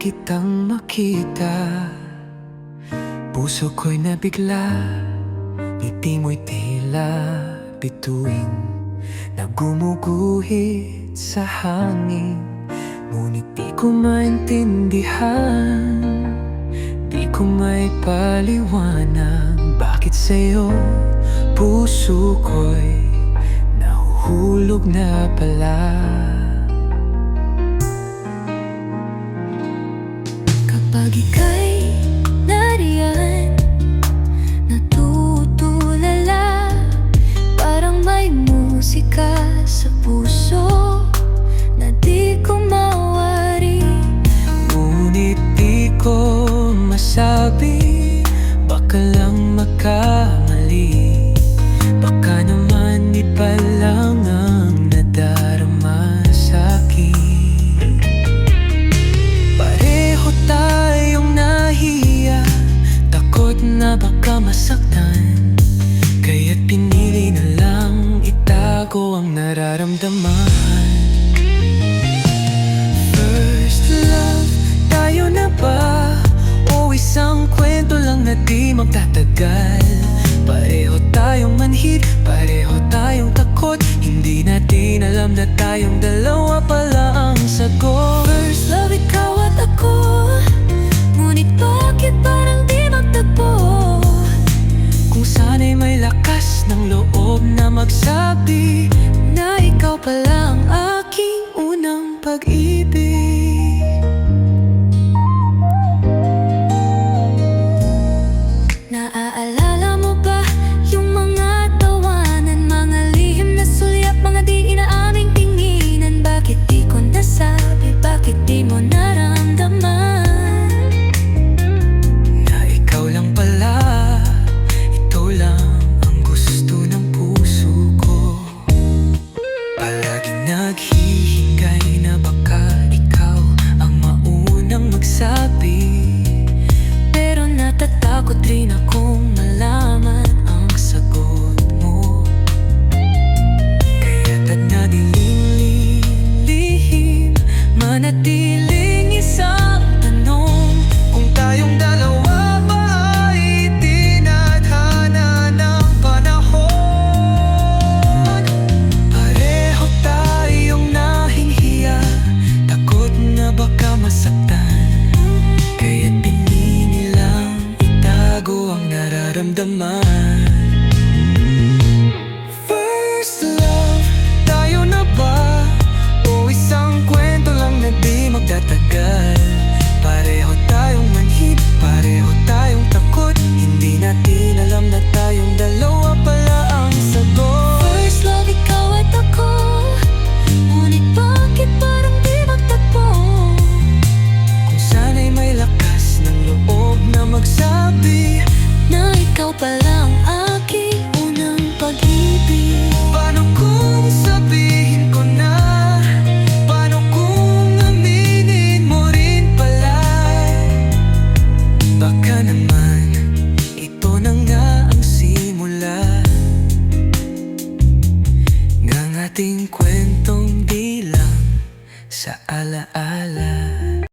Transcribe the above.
kitang makita, puso ko'y nabigla. Ngiti mo'y tila bituin na gumuguhit sa hangin. Ngunit di ko maintindihan, di ko may paliwanag bakit sa'yo puso ko'y nahuhulog na pala. Kapag ika'y nariyan, natutulala, parang may musika sa puso na di ko mawari. Ngunit di ko masabi, baka lang makamali. Baka naman iba lang ang nadarama sa'kin. Pareho tayong nahiya, takot na baka masaktan, kaya't pinili na lang itago ang nararamdaman. First love, tayo na ba? O isang kwento lang na di magtatagal? Pareho tayong manhid, pareho tayong takot, hindi natin alam na tayong dalawa